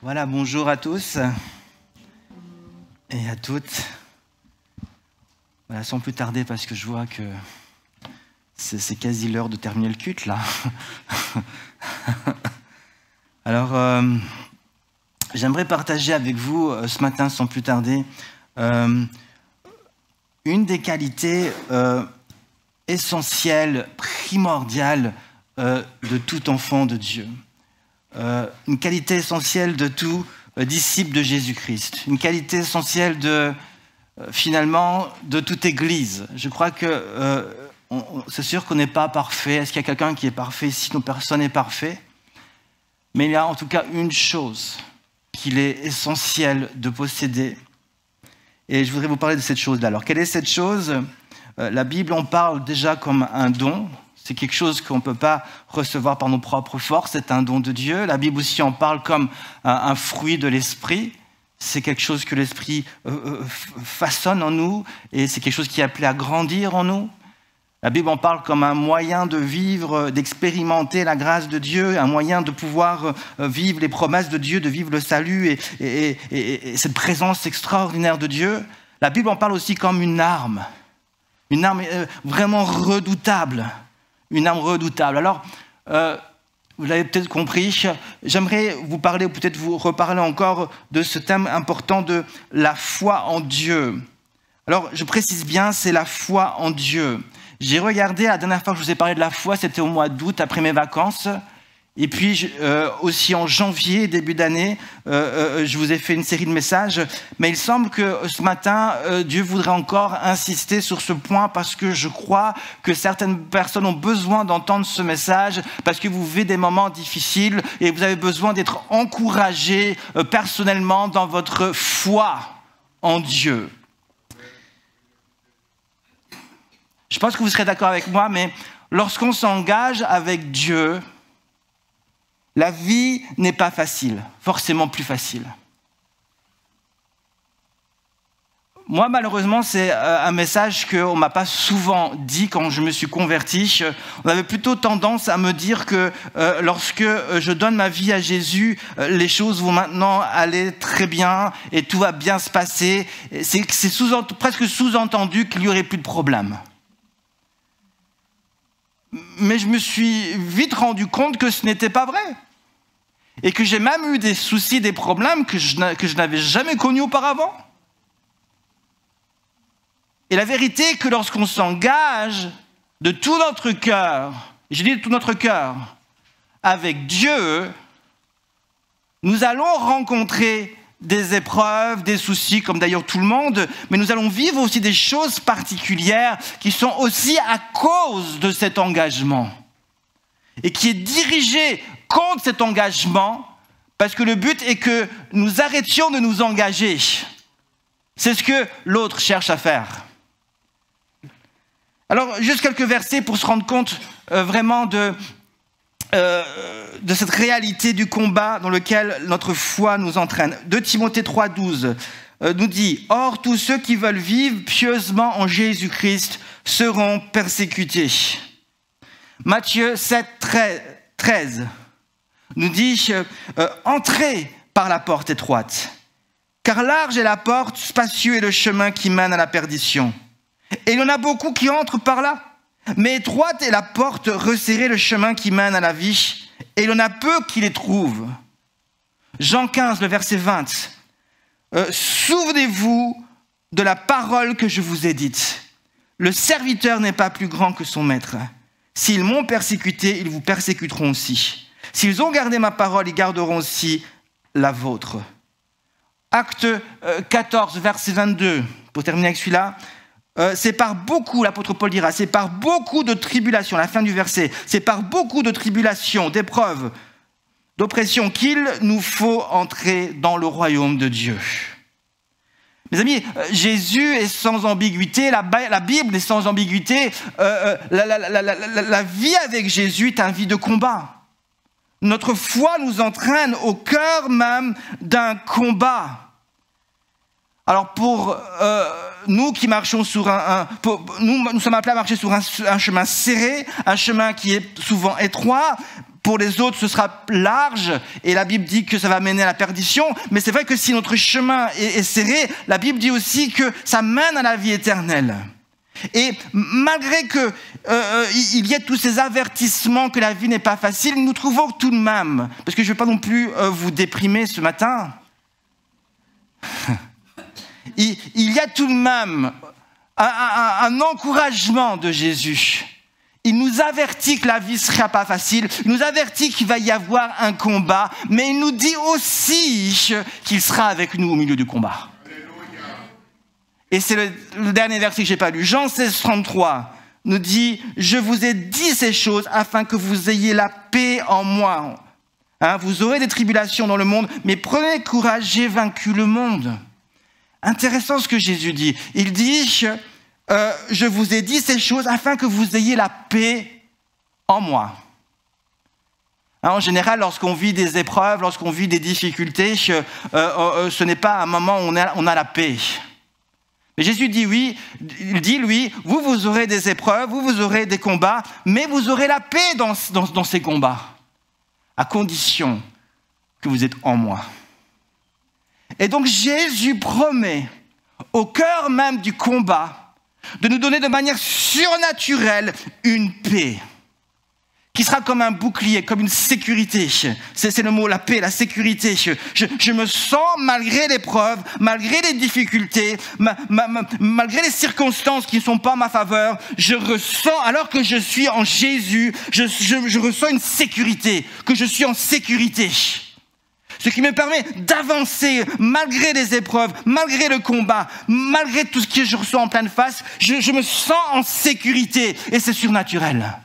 Voilà, bonjour à tous et à toutes. Voilà, sans plus tarder, parce que je vois que c'est quasi l'heure de terminer le culte, là. Alors, j'aimerais partager avec vous ce matin, sans plus tarder, une des qualités essentielles, primordiales de tout enfant de Dieu. Une qualité essentielle de tout disciple de Jésus-Christ. Une qualité essentielle finalement, de toute Église. Je crois que c'est sûr qu'on n'est pas parfait. Est-ce qu'il y a quelqu'un qui est parfait ici? Non, personne n'est parfait. Mais il y a en tout cas une chose qu'il est essentiel de posséder. Et je voudrais vous parler de cette chose-là. Alors, quelle est cette chose? La Bible en parle déjà comme un don. C'est quelque chose qu'on ne peut pas recevoir par nos propres forces, c'est un don de Dieu. La Bible aussi en parle comme un fruit de l'Esprit. C'est quelque chose que l'Esprit façonne en nous et c'est quelque chose qui est appelé à grandir en nous. La Bible en parle comme un moyen de vivre, d'expérimenter la grâce de Dieu, un moyen de pouvoir vivre les promesses de Dieu, de vivre le salut et cette présence extraordinaire de Dieu. La Bible en parle aussi comme une arme vraiment redoutable. Une arme redoutable. Alors, vous l'avez peut-être compris, j'aimerais vous parler, ou peut-être vous reparler encore de ce thème important de la foi en Dieu. Alors, je précise bien, c'est la foi en Dieu. J'ai regardé, la dernière fois que je vous ai parlé de la foi, c'était au mois d'août, après mes vacances. Et puis, aussi en janvier, début d'année, je vous ai fait une série de messages. Mais il semble que ce matin, Dieu voudrait encore insister sur ce point parce que je crois que certaines personnes ont besoin d'entendre ce message parce que vous vivez des moments difficiles et vous avez besoin d'être encouragés personnellement dans votre foi en Dieu. Je pense que vous serez d'accord avec moi, mais lorsqu'on s'engage avec Dieu, la vie n'est pas facile, forcément plus facile. Moi, malheureusement, c'est un message qu'on ne m'a pas souvent dit quand je me suis converti. On avait plutôt tendance à me dire que lorsque je donne ma vie à Jésus, les choses vont maintenant aller très bien et tout va bien se passer. C'est presque sous-entendu qu'il n'y aurait plus de problème. Mais je me suis vite rendu compte que ce n'était pas vrai. Et que j'ai même eu des soucis, des problèmes que je n'avais jamais connus auparavant. Et la vérité est que lorsqu'on s'engage de tout notre cœur, et je dis de tout notre cœur, avec Dieu, nous allons rencontrer des épreuves, des soucis, comme d'ailleurs tout le monde, mais nous allons vivre aussi des choses particulières qui sont aussi à cause de cet engagement et qui est dirigé contre cet engagement parce que le but est que nous arrêtions de nous engager. C'est ce que l'autre cherche à faire. Alors, juste quelques versets pour se rendre compte vraiment de cette réalité du combat dans lequel notre foi nous entraîne. 2 Timothée 3,12 nous dit « Or, tous ceux qui veulent vivre pieusement en Jésus-Christ seront persécutés. » Matthieu 7, 13 nous dit « Entrez par la porte étroite, car large est la porte, spacieux est le chemin qui mène à la perdition. Et il y en a beaucoup qui entrent par là. Mais étroite est la porte, resserré le chemin qui mène à la vie, et il y en a peu qui les trouvent. » Jean 15, le verset 20. Souvenez-vous de la parole que je vous ai dite. Le serviteur n'est pas plus grand que son maître. S'ils m'ont persécuté, ils vous persécuteront aussi. S'ils ont gardé ma parole, ils garderont aussi la vôtre. Acte 14, verset 22. Pour terminer avec celui-là. C'est par beaucoup, l'apôtre Paul dira, c'est par beaucoup de tribulations, la fin du verset, c'est par beaucoup de tribulations, d'épreuves, d'oppressions qu'il nous faut entrer dans le royaume de Dieu. Mes amis, Jésus est sans ambiguïté, la Bible est sans ambiguïté, la vie avec Jésus est une vie de combat. Notre foi nous entraîne au cœur même d'un combat. Alors pour nous qui marchons sur nous sommes appelés à marcher sur un chemin serré, un chemin qui est souvent étroit. Pour les autres, ce sera large, et la Bible dit que ça va mener à la perdition. Mais c'est vrai que si notre chemin est serré, la Bible dit aussi que ça mène à la vie éternelle. Et malgré que il y ait tous ces avertissements que la vie n'est pas facile, nous trouvons tout de même, parce que je ne vais pas non plus vous déprimer ce matin, il y a tout de même un encouragement de Jésus. Il nous avertit que la vie ne sera pas facile, il nous avertit qu'il va y avoir un combat, mais il nous dit aussi qu'il sera avec nous au milieu du combat. Et c'est le dernier verset que je n'ai pas lu. Jean 16, 33 nous dit « Je vous ai dit ces choses afin que vous ayez la paix en moi. Vous aurez des tribulations dans le monde, mais prenez courage, j'ai vaincu le monde. » Intéressant ce que Jésus dit. Il dit « Je vous ai dit ces choses afin que vous ayez la paix en moi. » En général, lorsqu'on vit des épreuves, lorsqu'on vit des difficultés, ce n'est pas un moment où on a la paix. Mais Jésus dit oui, il dit lui, vous aurez des épreuves, vous aurez des combats, mais vous aurez la paix dans ces combats, à condition que vous êtes en moi. Et donc Jésus promet, au cœur même du combat, de nous donner de manière surnaturelle une paix, qui sera comme un bouclier, comme une sécurité. C'est le mot, la paix, la sécurité. Je me sens, malgré l'épreuve, malgré les difficultés, malgré les circonstances qui ne sont pas en ma faveur, je ressens, alors que je suis en Jésus, je ressens une sécurité, que je suis en sécurité. Ce qui me permet d'avancer malgré les épreuves, malgré le combat, malgré tout ce que je ressens en pleine face, je me sens en sécurité et c'est surnaturel.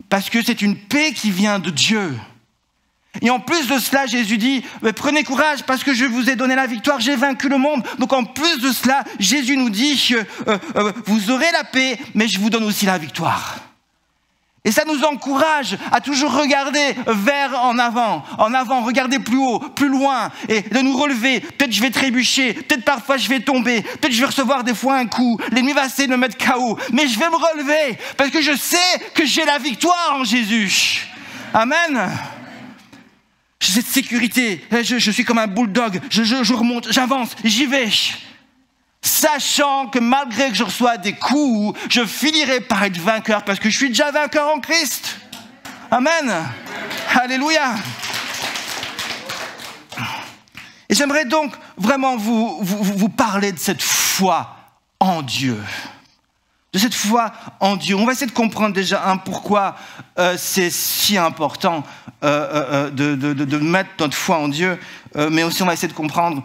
Parce que c'est une paix qui vient de Dieu. Et en plus de cela, Jésus dit, prenez courage parce que je vous ai donné la victoire, j'ai vaincu le monde. Donc en plus de cela, Jésus nous dit, vous aurez la paix, mais je vous donne aussi la victoire. Et ça nous encourage à toujours regarder vers en avant, regarder plus haut, plus loin, et de nous relever. Peut-être je vais trébucher, peut-être parfois je vais tomber, peut-être je vais recevoir des fois un coup, l'ennemi va essayer de me mettre KO, mais je vais me relever, parce que je sais que j'ai la victoire en Jésus. Amen. J'ai cette sécurité, je suis comme un bulldog, je remonte, j'avance, j'y vais. Sachant que malgré que je reçois des coups, je finirai par être vainqueur parce que je suis déjà vainqueur en Christ. Amen. Alléluia. Et j'aimerais donc vraiment vous parler de cette foi en Dieu. De cette foi en Dieu. On va essayer de comprendre déjà pourquoi c'est si important de mettre notre foi en Dieu, mais aussi on va essayer de comprendre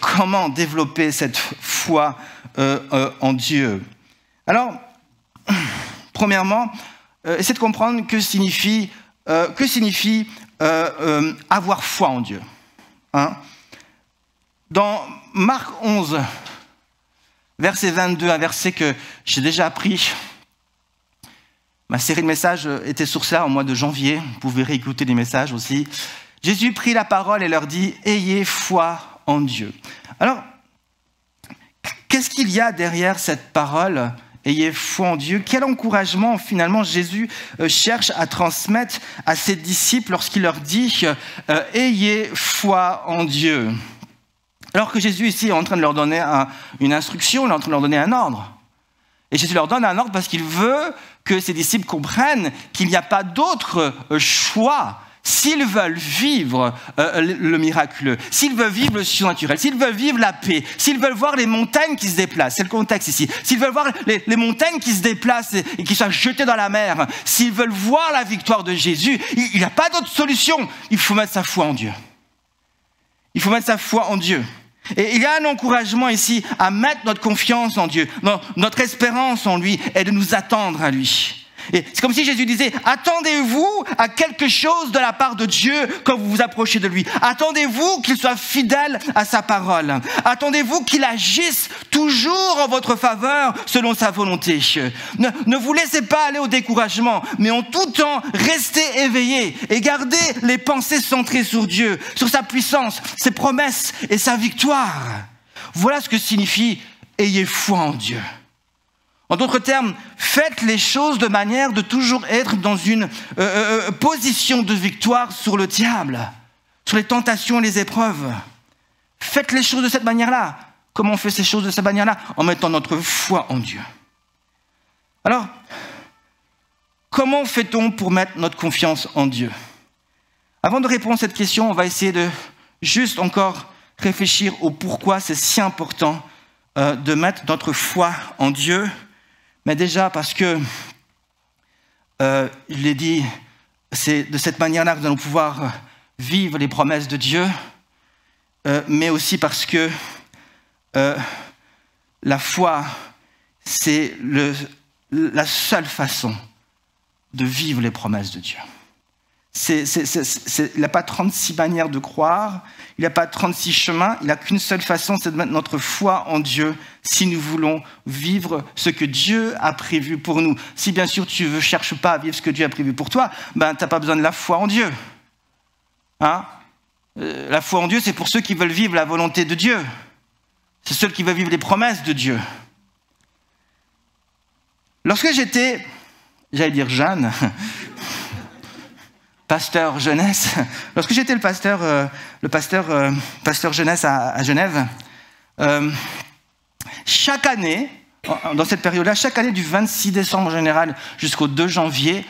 comment développer cette foi en Dieu. Alors, premièrement, essayer de comprendre que signifie avoir foi en Dieu. Dans Marc 11, verset 22, un verset que j'ai déjà appris. Ma série de messages était sur ça au mois de janvier. Vous pouvez réécouter les messages aussi. Jésus prit la parole et leur dit « Ayez foi en Dieu ». Alors, qu'est-ce qu'il y a derrière cette parole « Ayez foi en Dieu » ? Quel encouragement finalement Jésus cherche à transmettre à ses disciples lorsqu'il leur dit « Ayez foi en Dieu ». Alors que Jésus ici est en train de leur donner une instruction, il est en train de leur donner un ordre. Et Jésus leur donne un ordre parce qu'il veut que ses disciples comprennent qu'il n'y a pas d'autre choix s'ils veulent vivre le miraculeux, s'ils veulent vivre le surnaturel, s'ils veulent vivre la paix, s'ils veulent voir les montagnes qui se déplacent, c'est le contexte ici, s'ils veulent voir les montagnes qui se déplacent et qui soient jetées dans la mer, s'ils veulent voir la victoire de Jésus, il n'y a pas d'autre solution. Il faut mettre sa foi en Dieu. Il faut mettre sa foi en Dieu. Et il y a un encouragement ici à mettre notre confiance en Dieu, notre espérance en lui et de nous attendre à lui. Et c'est comme si Jésus disait, attendez-vous à quelque chose de la part de Dieu quand vous vous approchez de lui. Attendez-vous qu'il soit fidèle à sa parole. Attendez-vous qu'il agisse toujours en votre faveur selon sa volonté. Ne vous laissez pas aller au découragement, mais en tout temps, restez éveillés et gardez les pensées centrées sur Dieu, sur sa puissance, ses promesses et sa victoire. Voilà ce que signifie « ayez foi en Dieu ». En d'autres termes, faites les choses de manière de toujours être dans une position de victoire sur le diable, sur les tentations et les épreuves. Faites les choses de cette manière-là. Comment on fait ces choses de cette manière-là? En mettant notre foi en Dieu. Alors, comment fait-on pour mettre notre confiance en Dieu? Avant de répondre à cette question, on va essayer de juste encore réfléchir au pourquoi c'est si important de mettre notre foi en Dieu. Mais déjà parce que, je l'ai dit, c'est de cette manière-là que nous allons pouvoir vivre les promesses de Dieu, mais aussi parce que la foi, c'est la seule façon de vivre les promesses de Dieu. Il n'a pas 36 manières de croire, il n'a pas 36 chemins, il n'a qu'une seule façon, c'est de mettre notre foi en Dieu si nous voulons vivre ce que Dieu a prévu pour nous. Si bien sûr tu ne cherches pas à vivre ce que Dieu a prévu pour toi, ben, tu n'as pas besoin de la foi en Dieu. Hein? La foi en Dieu, c'est pour ceux qui veulent vivre la volonté de Dieu. C'est ceux qui veulent vivre les promesses de Dieu. Lorsque j'étais, j'allais dire jeune, pasteur jeunesse, lorsque j'étais le pasteur jeunesse à Genève, chaque année, dans cette période-là, chaque année du 26 décembre en général jusqu'au 2 janvier,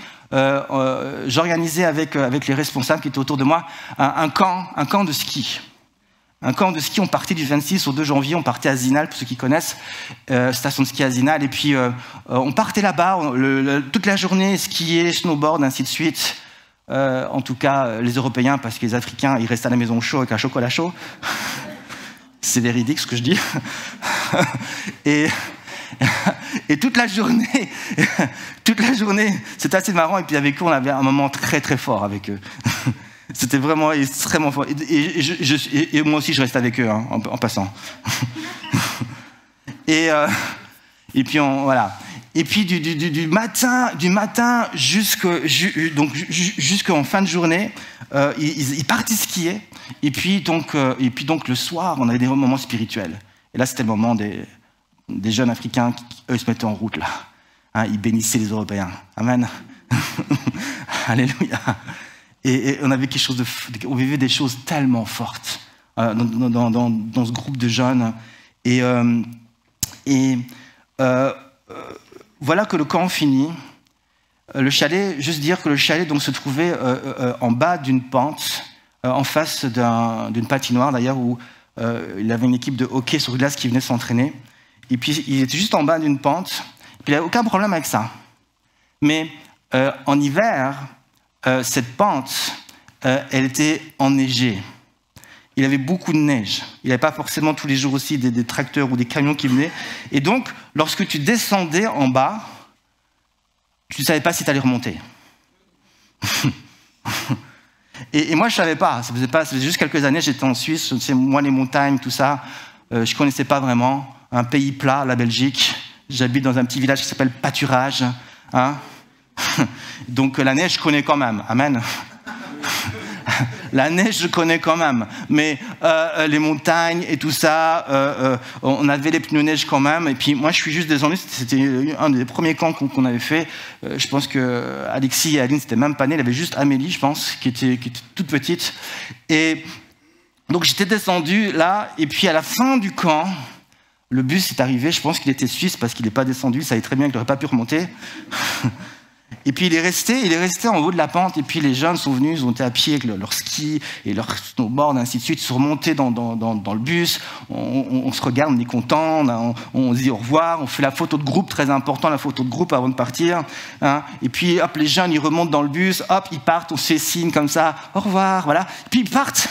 j'organisais avec les responsables qui étaient autour de moi un camp de ski. Un camp de ski, on partait du 26 au 2 janvier, on partait à Zinal, pour ceux qui connaissent, station de ski à Zinal, et puis on partait là-bas, toute la journée, skier, snowboard, ainsi de suite. En tout cas, les Européens, parce que les Africains, ils restent à la maison chaud avec un chocolat chaud. C'est véridique ce que je dis. Et toute la journée, c'était assez marrant, et puis avec eux, on avait un moment très très fort avec eux. C'était vraiment extrêmement fort. Et moi aussi, je reste avec eux, hein, en passant. Et puis, voilà. Et puis, du matin jusqu'en fin de journée, ils partaient skier. Et puis, donc, le soir, on avait des moments spirituels. Et là, c'était le moment des jeunes Africains qui, eux, se mettaient en route, là. Hein, ils bénissaient les Européens. Amen. Alléluia. Et on avait quelque chose on vivait des choses tellement fortes dans ce groupe de jeunes. Et voilà que le camp finit. Le chalet, juste dire que le chalet donc se trouvait en bas d'une pente, en face d'une patinoire d'ailleurs où il y avait une équipe de hockey sur glace qui venait s'entraîner. Et puis il était juste en bas d'une pente. Et puis il n'y avait aucun problème avec ça. Mais en hiver, cette pente, elle était enneigée. Il y avait beaucoup de neige. Il n'y avait pas forcément tous les jours aussi des tracteurs ou des camions qui venaient. Et donc, lorsque tu descendais en bas, tu ne savais pas si tu allais remonter. et moi, je ne savais pas. Ça faisait juste quelques années, j'étais en Suisse. Tu sais, moi, les montagnes, tout ça, je ne connaissais pas vraiment. Un pays plat, la Belgique. J'habite dans un petit village qui s'appelle Pâturage. Hein? Donc la neige, je connais quand même. Amen. La neige, je connais quand même. Mais les montagnes et tout ça, on avait les pneus neige quand même. Et puis moi, je suis juste descendu. C'était un des premiers camps qu'on avait fait. Je pense que Alexis et Aline, c'était même pas né. Il y avait juste Amélie, je pense, qui était toute petite. Et donc j'étais descendu là. Et puis à la fin du camp, le bus est arrivé. Je pense qu'il était suisse parce qu'il n'est pas descendu. Il savait très bien qu'il n'aurait pas pu remonter. Et puis il est resté en haut de la pente, et puis les jeunes sont venus, ils ont été à pied avec leur ski et leur snowboard, ainsi de suite, ils sont remontés dans le bus, on se regarde, on est content, on se dit au revoir, on fait la photo de groupe, très important, la photo de groupe avant de partir, hein. Et puis hop, les jeunes, ils remontent dans le bus, hop, ils partent, on se fait signe comme ça, au revoir, voilà, et puis ils partent.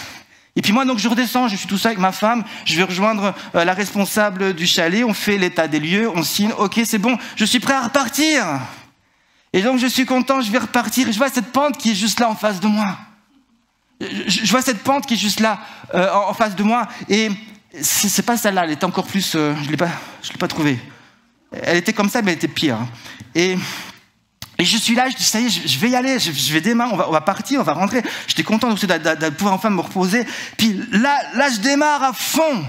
Et puis moi, donc, je redescends, je suis tout seul avec ma femme, je vais rejoindre la responsable du chalet, on fait l'état des lieux, on signe, ok, c'est bon, je suis prêt à repartir. Et donc, je suis content, je vais repartir. Et je vois cette pente qui est juste là en face de moi. Je vois cette pente qui est juste là en face de moi. Et c'est pas celle-là, elle était encore plus... je l'ai pas trouvée. Elle était comme ça, mais elle était pire. Et je suis là, je dis, ça y est, je vais y aller, je vais démarrer, on va partir, on va rentrer. J'étais content de pouvoir enfin me reposer. Puis là, je démarre à fond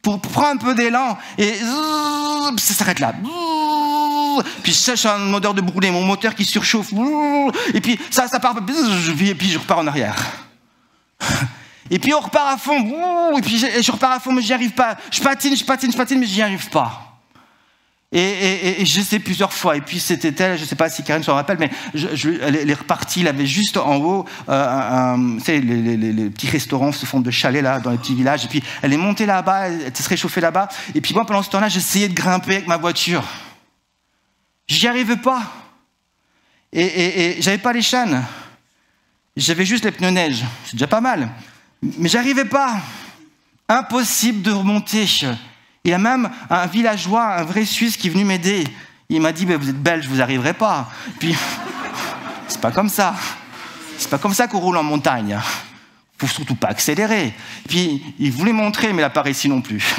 pour prendre un peu d'élan. Et ça s'arrête là. puis ça, j'ai une odeur de brûlé, mon moteur qui surchauffe, et puis ça part, et puis je repars en arrière. Et puis on repart à fond, et puis je repars à fond, mais j'y arrive pas. Je patine, mais j'y arrive pas. Et j'essaie plusieurs fois. Et puis c'était elle, je ne sais pas si Karine s'en rappelle, mais elle est repartie. Il avait juste en haut, vous savez, les petits restaurants se font de chalets là, dans les petits villages. Et puis elle est montée là-bas, elle se réchauffait là-bas. Et puis moi, pendant ce temps-là, j'essayais de grimper avec ma voiture. J'y arrivais pas. Et j'avais pas les chaînes. J'avais juste les pneus neige. C'est déjà pas mal. Mais j'arrivais pas. Impossible de remonter. Il y a même un villageois, un vrai Suisse qui est venu m'aider. Il m'a dit, vous êtes belge, vous n'arriverez pas. Puis, c'est pas comme ça. C'est pas comme ça qu'on roule en montagne. Faut surtout pas accélérer. Puis, il voulait montrer, mais il n'a pas réussi non plus.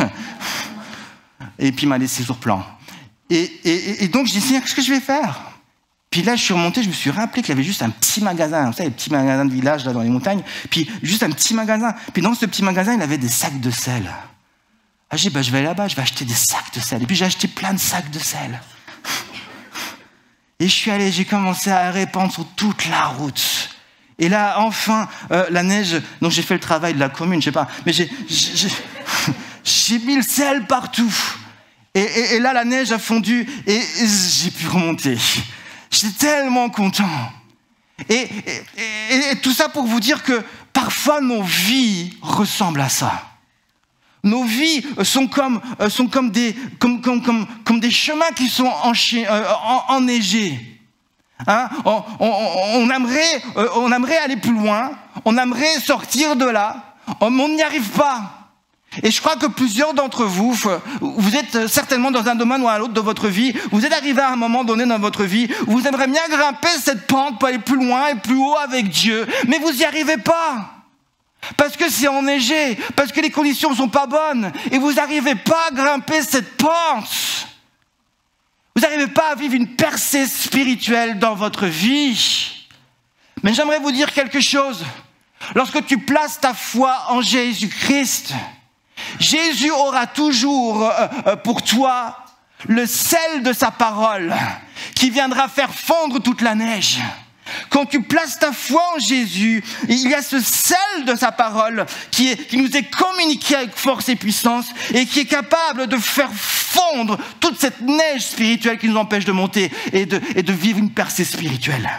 Et puis, il m'a laissé sur plan. Et donc, j'ai dit, qu'est-ce que je vais faire? Puis là, je suis remonté, je me suis rappelé qu'il y avait juste un petit magasin, vous savez, les petits magasins de village là dans les montagnes, puis juste un petit magasin. Puis dans ce petit magasin, il avait des sacs de sel. Ah, j'ai dit, je vais aller là-bas, je vais acheter des sacs de sel. Et puis j'ai acheté plein de sacs de sel. Et je suis allé, j'ai commencé à répandre sur toute la route. Et là, enfin, la neige, donc j'ai fait le travail de la commune, je sais pas, mais j'ai mis le sel partout. Et là, la neige a fondu et j'ai pu remonter. J'étais tellement content. Et tout ça pour vous dire que parfois nos vies ressemblent à ça. Nos vies sont comme des chemins qui sont enneigés. Hein? On aimerait aller plus loin, on aimerait sortir de là, mais on n'y arrive pas. Et je crois que plusieurs d'entre vous, vous êtes certainement dans un domaine ou un autre de votre vie, vous êtes arrivé à un moment donné dans votre vie où vous aimeriez bien grimper cette pente pour aller plus loin et plus haut avec Dieu, mais vous n'y arrivez pas. Parce que c'est enneigé, parce que les conditions ne sont pas bonnes, et vous n'arrivez pas à grimper cette pente. Vous n'arrivez pas à vivre une percée spirituelle dans votre vie. Mais j'aimerais vous dire quelque chose. Lorsque tu places ta foi en Jésus-Christ, Jésus aura toujours pour toi le sel de sa parole qui viendra faire fondre toute la neige. Quand tu places ta foi en Jésus, il y a ce sel de sa parole qui nous est communiqué avec force et puissance et qui est capable de faire fondre toute cette neige spirituelle qui nous empêche de monter et de vivre une percée spirituelle.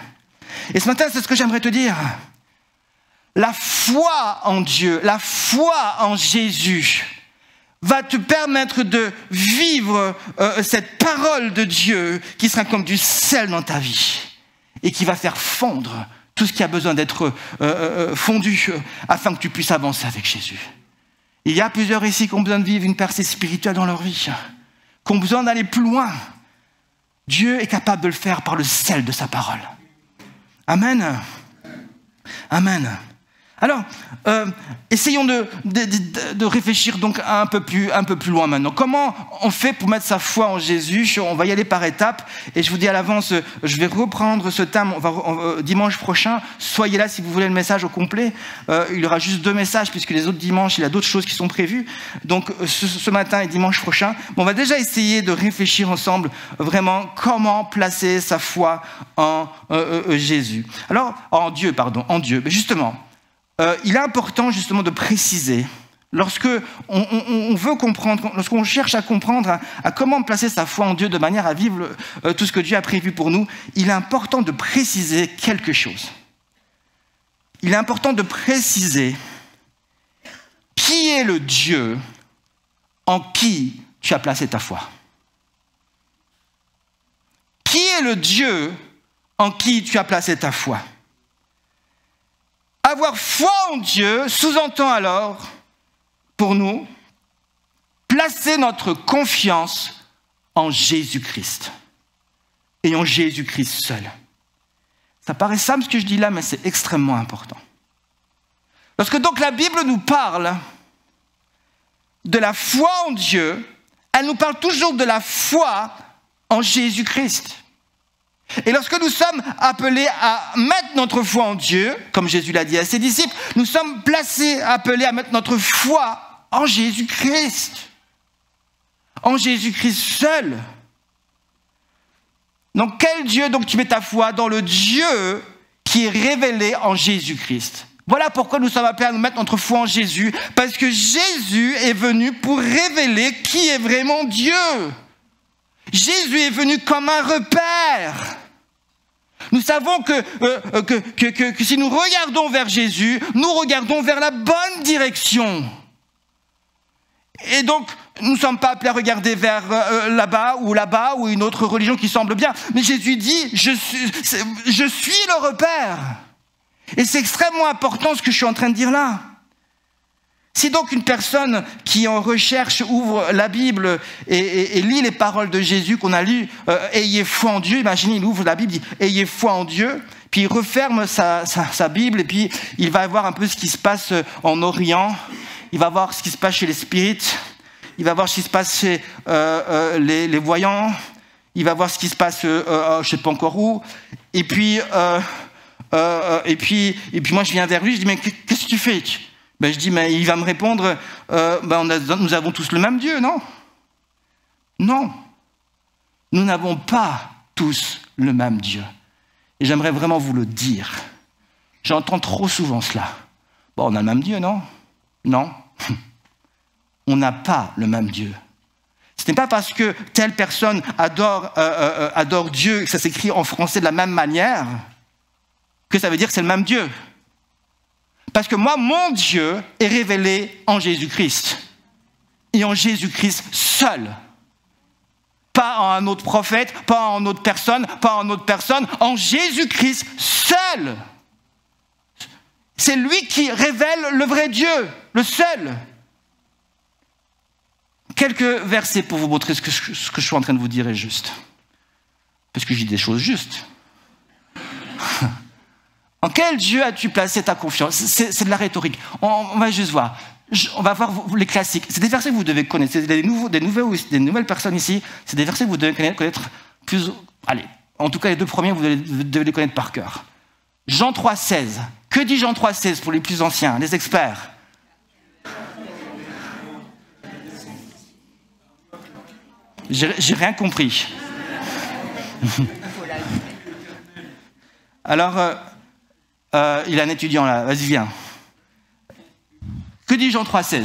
Et ce matin, c'est ce que j'aimerais te dire. La foi en Dieu, la foi en Jésus va te permettre de vivre cette parole de Dieu qui sera comme du sel dans ta vie et qui va faire fondre tout ce qui a besoin d'être fondu afin que tu puisses avancer avec Jésus. Il y a plusieurs ici qui ont besoin de vivre une percée spirituelle dans leur vie, qui ont besoin d'aller plus loin. Dieu est capable de le faire par le sel de sa parole. Amen. Amen. Alors, essayons de réfléchir donc un peu plus loin maintenant. Comment on fait pour mettre sa foi en Jésus? On va y aller par étapes. Et je vous dis à l'avance, je vais reprendre ce thème dimanche prochain. Soyez là si vous voulez le message au complet. Il y aura juste 2 messages puisque les autres dimanches, il y a d'autres choses qui sont prévues. Donc ce matin et dimanche prochain, on va déjà essayer de réfléchir ensemble vraiment comment placer sa foi en Jésus. Alors, en Dieu. Mais justement, il est important justement de préciser, lorsque on veut comprendre, lorsqu'on cherche à comprendre à comment placer sa foi en Dieu de manière à vivre tout ce que Dieu a prévu pour nous, il est important de préciser quelque chose. Il est important de préciser qui est le Dieu en qui tu as placé ta foi. Qui est le Dieu en qui tu as placé ta foi? Avoir foi en Dieu sous-entend alors, pour nous, placer notre confiance en Jésus-Christ et en Jésus-Christ seul. Ça paraît simple ce que je dis là, mais c'est extrêmement important. Lorsque donc la Bible nous parle de la foi en Dieu, elle nous parle toujours de la foi en Jésus-Christ. Et lorsque nous sommes appelés à mettre notre foi en Dieu, comme Jésus l'a dit à ses disciples, nous sommes appelés à mettre notre foi en Jésus-Christ. En Jésus-Christ seul. Donc quel Dieu donc tu mets ta foi? Dans le Dieu qui est révélé en Jésus-Christ. Voilà pourquoi nous sommes appelés à nous mettre notre foi en Jésus, parce que Jésus est venu pour révéler qui est vraiment Dieu. Jésus est venu comme un repère. Nous savons que si nous regardons vers Jésus, nous regardons vers la bonne direction. Et donc, nous ne sommes pas appelés à regarder vers là-bas ou une autre religion qui semble bien. Mais Jésus dit, je suis le repère. Et c'est extrêmement important ce que je suis en train de dire là. Si donc une personne qui en recherche ouvre la Bible et lit les paroles de Jésus qu'on a lues, ayez foi en Dieu, imaginez, il ouvre la Bible, il dit ayez foi en Dieu, puis il referme sa Bible et puis il va voir un peu ce qui se passe en Orient, il va voir ce qui se passe chez les spirites, il va voir ce qui se passe chez les voyants, il va voir ce qui se passe je ne sais pas encore où, et puis moi je viens vers lui, je dis mais qu'est-ce que tu fais? Ben, je dis, mais il va me répondre, nous avons tous le même Dieu, non? Non. Nous n'avons pas tous le même Dieu. Et j'aimerais vraiment vous le dire. J'entends trop souvent cela. Bon, on a le même Dieu, non? Non. On n'a pas le même Dieu. Ce n'est pas parce que telle personne adore Dieu, que ça s'écrit en français de la même manière, que ça veut dire que c'est le même Dieu. Parce que moi, mon Dieu est révélé en Jésus-Christ. Et en Jésus-Christ seul. Pas en un autre prophète, pas en autre personne, en Jésus-Christ seul. C'est lui qui révèle le vrai Dieu, le seul. Quelques versets pour vous montrer ce que je suis en train de vous dire est juste. Parce que je dis des choses justes. En quel Dieu as-tu placé ta confiance? C'est de la rhétorique. On va juste voir. On va voir les classiques. C'est des versets que vous devez connaître. C'est des nouvelles personnes ici. C'est des versets que vous devez connaître plus... Allez, en tout cas, les deux premiers, vous devez les connaître par cœur. Jean 3,16. Que dit Jean 3,16 pour les plus anciens, les experts? J'ai rien compris. Alors... il y a un étudiant là, vas-y viens. Que dit Jean 3,16?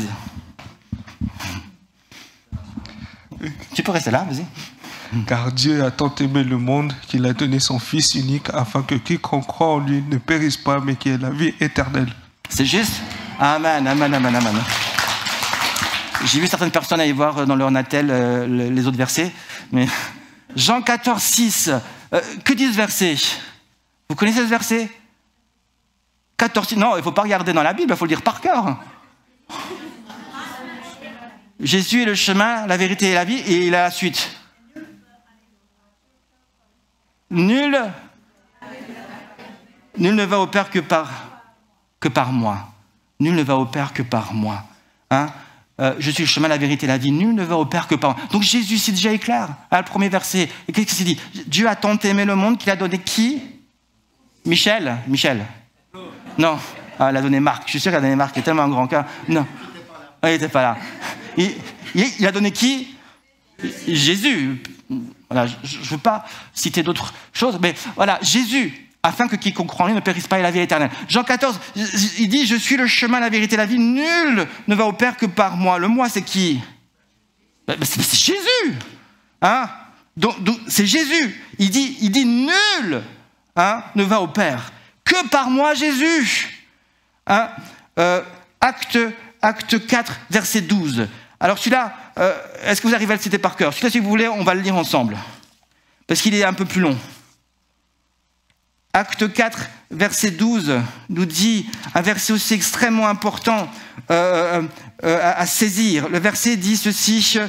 Tu peux rester là, vas-y. Car Dieu a tant aimé le monde qu'il a donné son Fils unique afin que quiconque croit en lui ne périsse pas mais qu'il ait la vie éternelle. C'est juste? Amen, amen, amen, amen. J'ai vu certaines personnes aller voir dans leur Natel les autres versets, mais Jean 14,6, que dit ce verset? Vous connaissez ce verset? 14, non, il ne faut pas regarder dans la Bible, il faut le dire par cœur. Jésus est le chemin, la vérité et la vie, et il a la suite. Nul ne va au Père que par moi. Nul ne va au Père que par moi. Hein? Je suis le chemin, la vérité et la vie. Nul ne va au Père que par moi. Donc Jésus, c'est déjà clair. Le premier verset. Et qu'est-ce qu'il dit? Dieu a tant aimé le monde qu'il a donné qui? Michel. Non, il a donné Marc. Je suis sûr qu'il a donné Marc, il est tellement un grand cœur. Non, il n'était pas là. Il a donné qui? Jésus. Voilà, je ne veux pas citer d'autres choses, mais voilà, Jésus, afin que quiconque croit en lui ne périsse pas et la vie éternelle. Jean 14, il dit, je suis le chemin, la vérité, la vie. Nul ne va au Père que par moi. Le moi, c'est qui? C'est Jésus. Hein? Donc, c'est Jésus. Il dit nul ne va au Père que par moi, Jésus. Hein? Acte 4, verset 12. Alors celui-là, est-ce que vous arrivez à le citer par cœur? Celui-là, si vous voulez, on va le lire ensemble. Parce qu'il est un peu plus long. Acte 4, verset 12, nous dit un verset aussi extrêmement important à saisir. Le verset dit ceci,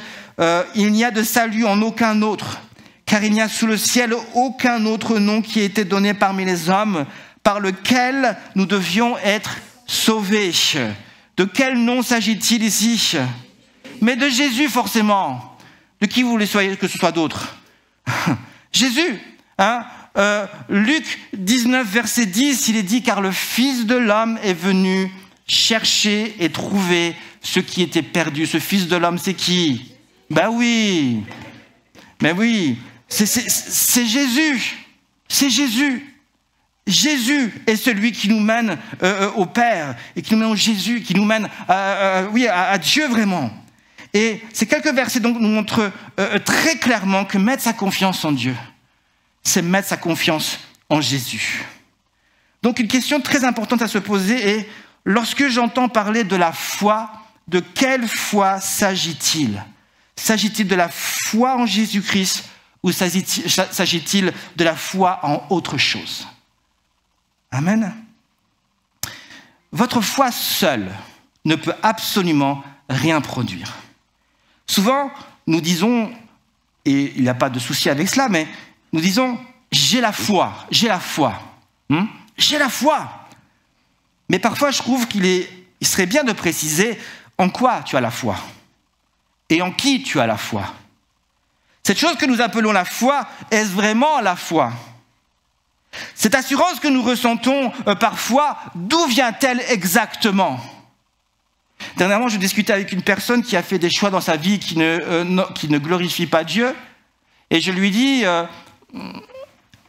il n'y a de salut en aucun autre, car il n'y a sous le ciel aucun autre nom qui ait été donné parmi les hommes, par lequel nous devions être sauvés. De quel nom s'agit-il ici? Mais de Jésus, forcément. De qui vous voulez que ce soit d'autre? Jésus. Hein? Luc 19, verset 10, il est dit « Car le Fils de l'homme est venu chercher et trouver ce qui était perdu. » Ce Fils de l'homme, c'est qui? Ben oui. Mais oui. C'est Jésus. C'est Jésus. Jésus est celui qui nous mène au Père et qui nous mène au Jésus, qui nous mène à Dieu vraiment. Et ces quelques versets donc nous montrent très clairement que mettre sa confiance en Dieu, c'est mettre sa confiance en Jésus. Donc une question très importante à se poser est, lorsque j'entends parler de la foi, de quelle foi s'agit-il ? S'agit-il de la foi en Jésus-Christ ou s'agit-il de la foi en autre chose ? Amen. Votre foi seule ne peut absolument rien produire. Souvent, nous disons, et il n'y a pas de souci avec cela, mais nous disons, j'ai la foi, j'ai la foi. J'ai la foi. Mais parfois, je trouve il serait bien de préciser en quoi tu as la foi et en qui tu as la foi. Cette chose que nous appelons la foi, est-ce vraiment la foi ? Cette assurance que nous ressentons parfois, d'où vient-elle exactement ? Dernièrement, je discutais avec une personne qui a fait des choix dans sa vie qui ne glorifient pas Dieu. Et je lui dis,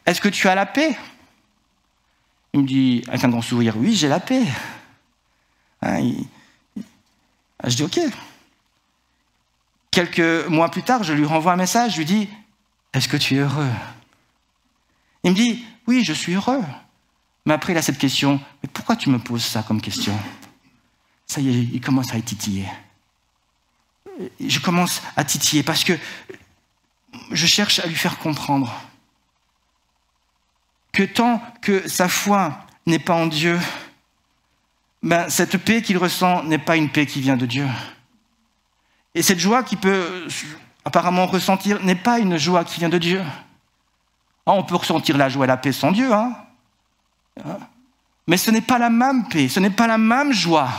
est-ce que tu as la paix ? Il me dit, avec un grand sourire, oui, j'ai la paix. Je dis, ok. Quelques mois plus tard, je lui renvoie un message, je lui dis, est-ce que tu es heureux ? Il me dit, oui, je suis heureux. Mais après, il a cette question, mais pourquoi tu me poses ça comme question ? Ça y est, il commence à titiller. Je commence à titiller parce que je cherche à lui faire comprendre que tant que sa foi n'est pas en Dieu, cette paix qu'il ressent n'est pas une paix qui vient de Dieu. Et cette joie qu'il peut apparemment ressentir n'est pas une joie qui vient de Dieu. On peut ressentir la joie et la paix sans Dieu, mais ce n'est pas la même paix, ce n'est pas la même joie.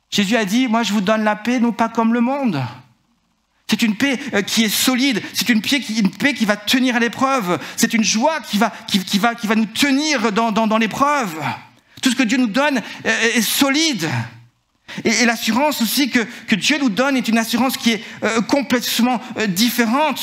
Jésus a dit, moi je vous donne la paix, non pas comme le monde. C'est une paix qui est solide, c'est une paix qui va tenir à l'épreuve, c'est une joie qui va nous tenir dans l'épreuve. Tout ce que Dieu nous donne est solide. Et l'assurance aussi que Dieu nous donne est une assurance qui est complètement différente.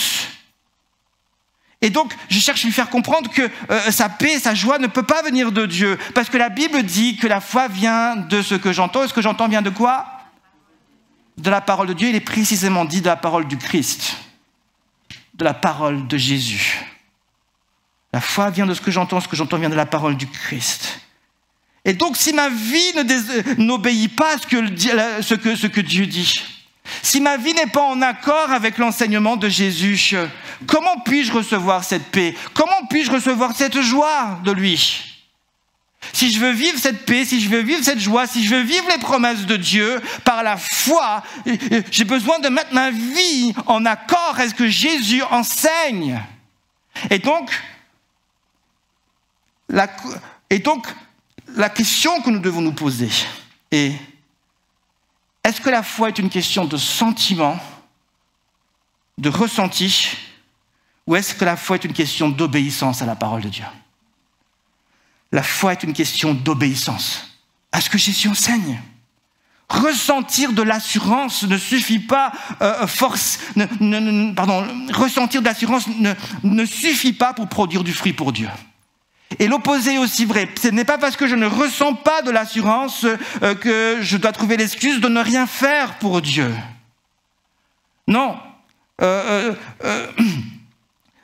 Et donc, je cherche à lui faire comprendre que sa paix, sa joie ne peut pas venir de Dieu. Parce que la Bible dit que la foi vient de ce que j'entends. Et ce que j'entends vient de quoi ? De la parole de Dieu. Il est précisément dit de la parole du Christ. De la parole de Jésus. La foi vient de ce que j'entends vient de la parole du Christ. Et donc, si ma vie n'obéit pas à ce que Dieu dit, si ma vie n'est pas en accord avec l'enseignement de Jésus, comment puis-je recevoir cette paix ? Comment puis-je recevoir cette joie de lui ? Si je veux vivre cette paix, si je veux vivre cette joie, si je veux vivre les promesses de Dieu par la foi, j'ai besoin de mettre ma vie en accord avec ce que Jésus enseigne. Et donc, la question que nous devons nous poser est: est-ce que la foi est une question de sentiment, de ressenti, ou est-ce que la foi est une question d'obéissance à la parole de Dieu ? La foi est une question d'obéissance à ce que Jésus enseigne. Ressentir de l'assurance ne suffit pas, ressentir de l'assurance ne suffit pas pour produire du fruit pour Dieu. Et l'opposé est aussi vrai. Ce n'est pas parce que je ne ressens pas de l'assurance que je dois trouver l'excuse de ne rien faire pour Dieu. Non.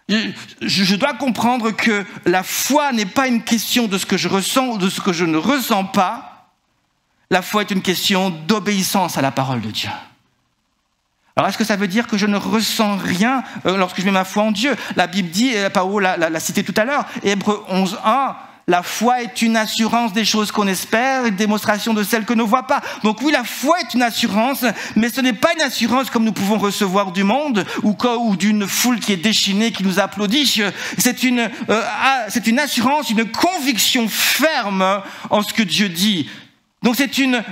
Je dois comprendre que la foi n'est pas une question de ce que je ressens ou de ce que je ne ressens pas. La foi est une question d'obéissance à la parole de Dieu. Alors, est-ce que ça veut dire que je ne ressens rien lorsque je mets ma foi en Dieu ? La Bible dit, Paolo l'a cité tout à l'heure, Hébreux 11:1, la foi est une assurance des choses qu'on espère, une démonstration de celles que l'on ne voit pas. Donc oui, la foi est une assurance, mais ce n'est pas une assurance comme nous pouvons recevoir du monde ou d'une foule qui est déchaînée, qui nous applaudit. C'est une assurance, une conviction ferme en ce que Dieu dit. Donc c'est une